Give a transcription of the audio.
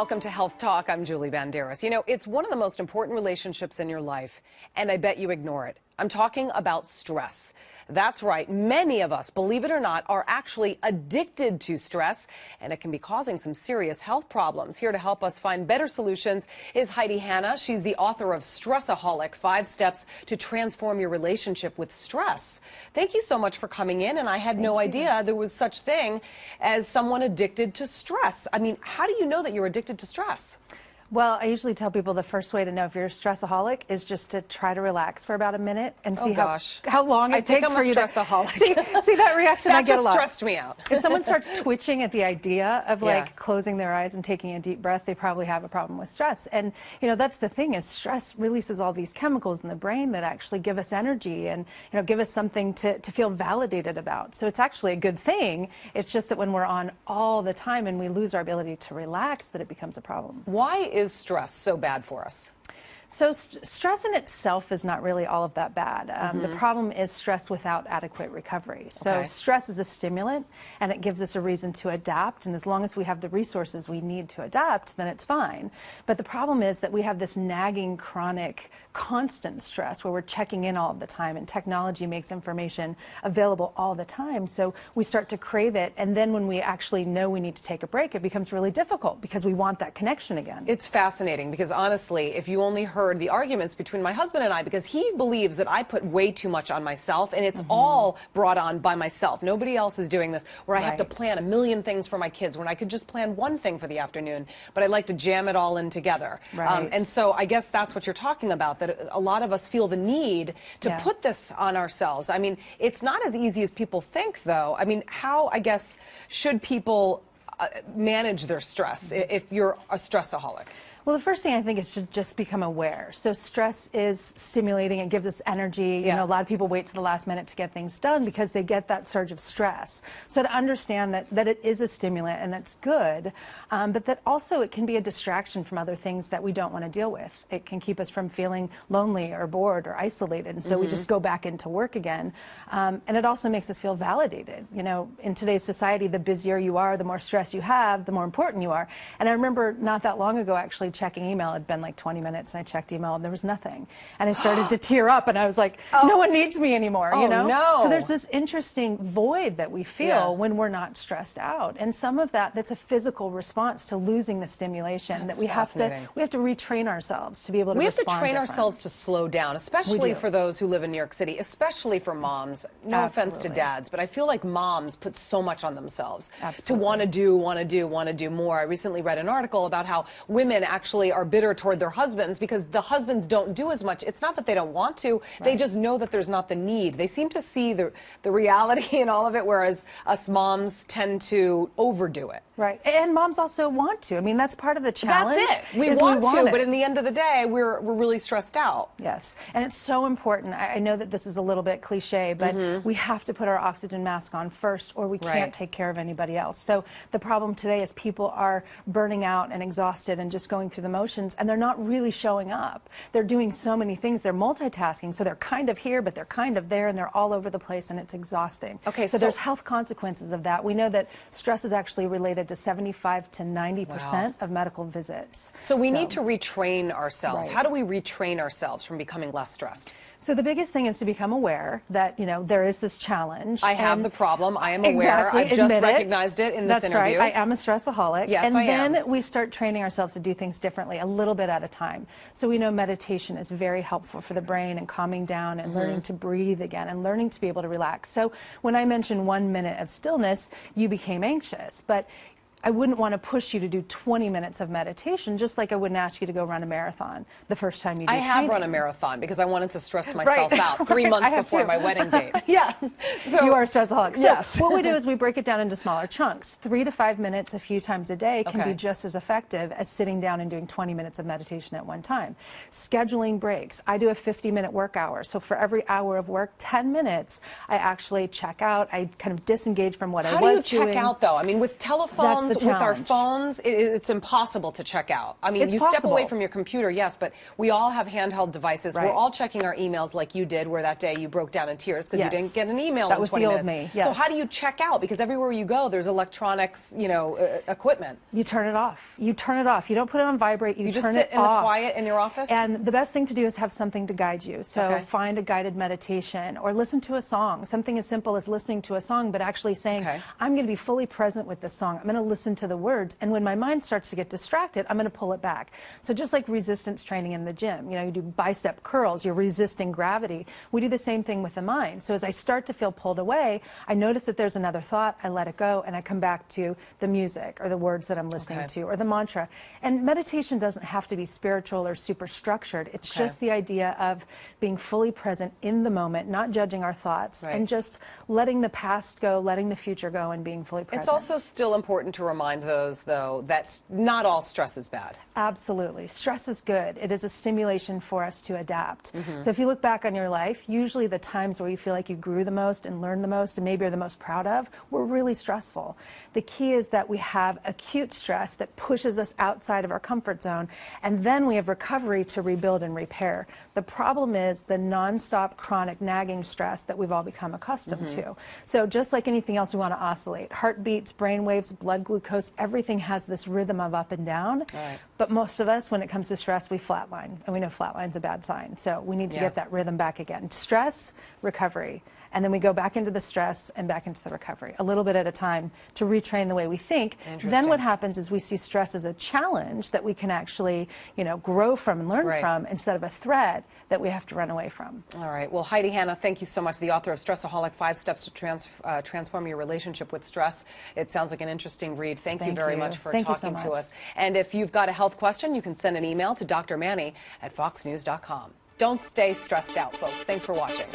welcome to Health Talk. I'm Julie Banderas. You know, it's one of the most important relationships in your life, and I bet you ignore it. I'm talking about stress. That's right. Many of us, believe it or not, are actually addicted to stress, and it can be causing some serious health problems. Here to help us find better solutions is Heidi Hanna. She's the author of Stressaholic, 5 Steps to Transform Your Relationship with Stress. Thank you so much for coming in, and I had no idea there was such thing as someone addicted to stress. I mean, how do you know that you're addicted to stress? Well, I usually tell people the first way to know if you're a stressaholic is just to try to relax for about a minute and see how long it takes for you to... See that reaction I get a lot. That just stressed me out. If someone starts twitching at the idea of like closing their eyes and taking a deep breath, they probably have a problem with stress. And you know, that's the thing, is stress releases all these chemicals in the brain that actually give us energy and give us something to feel validated about. So it's actually a good thing. It's just that when we're on all the time and we lose our ability to relax, that it becomes a problem. Why is stress so bad for us? So stress in itself is not really all of that bad. The problem is stress without adequate recovery. So stress is a stimulant, and it gives us a reason to adapt, and as long as we have the resources we need to adapt, then it's fine. But the problem is that we have this nagging, chronic, constant stress where we're checking in all of the time, and technology makes information available all the time, so we start to crave it, and then when we actually know we need to take a break, it becomes really difficult because we want that connection again. It's fascinating because honestly, if you only heard the arguments between my husband and I, because he believes that I put way too much on myself, and it's all brought on by myself. Nobody else is doing this, where I have to plan a million things for my kids when I could just plan one thing for the afternoon, but I like to jam it all in together. And so I guess that's what you're talking about, that a lot of us feel the need to put this on ourselves. I mean, it's not as easy as people think, though. I mean, how, I guess, should people manage their stress if you're a stressaholic? Well, the first thing I think is to just become aware. So stress is stimulating. It gives us energy. You know, a lot of people wait to the last minute to get things done because they get that surge of stress. So to understand that it is a stimulant and that's good, but that also it can be a distraction from other things that we don't want to deal with. It can keep us from feeling lonely or bored or isolated, and so we just go back into work again. And it also makes us feel validated. You know, in today's society, the busier you are, the more stress you have, the more important you are. And I remember not that long ago, actually, checking email. It had been like 20 minutes, and I checked email, and there was nothing. And I started to tear up, and I was like, no one needs me anymore, you know? No. So there's this interesting void that we feel when we're not stressed out. And some of that's a physical response to losing the stimulation that we have to retrain ourselves to be able to respond. We have to train ourselves to slow down, especially for those who live in New York City, especially for moms. No offense to dads, but I feel like moms put so much on themselves to want to do more. I recently read an article about how women actually are bitter toward their husbands because the husbands don't do as much. It's not that they don't want to, they just know that there's not the need. They seem to see the reality in all of it, whereas us moms tend to overdo it. Right, and moms also want to. I mean, that's part of the challenge. That's it. We want to, but in the end of the day, we're really stressed out. Yes, and it's so important. I know that this is a little bit cliche, but we have to put our oxygen mask on first, or we can't take care of anybody else. So the problem today is people are burning out and exhausted and just going through the motions, and they're not really showing up. They're doing so many things. They're multitasking, so they're kind of here, but they're kind of there, and they're all over the place, and it's exhausting. Okay, so there's health consequences of that. We know that stress is actually related to 75 to 90% of medical visits. So we need to retrain ourselves. How do we retrain ourselves from becoming less stressed? So the biggest thing is to become aware that, you know, there is this challenge. I have the problem. I am aware. I've just recognized it in this interview. That's right. I am a stressaholic. Yes, and I am. then we start training ourselves to do things differently, a little bit at a time. So we know meditation is very helpful for the brain and calming down and learning to breathe again and learning to be able to relax. So when I mentioned 1 minute of stillness, you became anxious. But I wouldn't want to push you to do 20 minutes of meditation, just like I wouldn't ask you to go run a marathon the first time you do I have run a marathon because I wanted to stress myself out 3 months before my wedding date. So you are a stressaholic. Yes. So what we do is we break it down into smaller chunks. 3 to 5 minutes a few times a day can be just as effective as sitting down and doing 20 minutes of meditation at one time. Scheduling breaks. I do a 50-minute work hour. So for every hour of work, 10 minutes, I actually check out. I kind of disengage from what I was doing. How do you check out, though? I mean, with telephones sometimes with our challenge. phones, it's impossible to check out. I mean, It's you step possible. away from your computer, yes, but we all have handheld devices. Right. We're all checking our emails like you did, where that day you broke down in tears because you didn't get an email That in was 20 the minutes. old me, yes. So how do you check out? Because everywhere you go, there's electronics, you know, equipment. You turn it off. You turn it off. You don't put it on vibrate. You just turn sit it in off. the quiet in your office? And the best thing to do is have something to guide you. So find a guided meditation or listen to a song. Something as simple as listening to a song, but actually saying, I'm going to be fully present with this song. I'm going to listen to the words. And when my mind starts to get distracted, I'm going to pull it back. So just like resistance training in the gym, you know, you do bicep curls, you're resisting gravity. We do the same thing with the mind. So as I start to feel pulled away, I notice that there's another thought, I let it go, and I come back to the music or the words that I'm listening to or the mantra. And meditation doesn't have to be spiritual or super structured. It's just the idea of being fully present in the moment, not judging our thoughts, and just letting the past go, letting the future go, and being fully present. It's also still important to remind those, though, that not all stress is bad. Absolutely. Stress is good. It is a stimulation for us to adapt. So if you look back on your life, usually the times where you feel like you grew the most and learned the most and maybe are the most proud of were really stressful. The key is that we have acute stress that pushes us outside of our comfort zone, and then we have recovery to rebuild and repair. The problem is the nonstop chronic nagging stress that we've all become accustomed to. So just like anything else, we want to oscillate. Heartbeats, brain waves, blood glucose, everything has this rhythm of up and down. But most of us, when it comes to stress, we flatline, and we know flatline's a bad sign. So we need to get that rhythm back again. Stress, recovery, and then we go back into the stress and back into the recovery, a little bit at a time to retrain the way we think. Then what happens is we see stress as a challenge that we can actually, you know, grow from and learn from instead of a threat that we have to run away from. All right. Well, Heidi Hanna, thank you so much, the author of Stressaholic, 5 Steps to Transform Your Relationship with Stress. It sounds like an interesting read. Thank you very much for talking to us. And if you've got a health question, you can send an email to drmanny@foxnews.com. Don't stay stressed out, folks. Thanks for watching.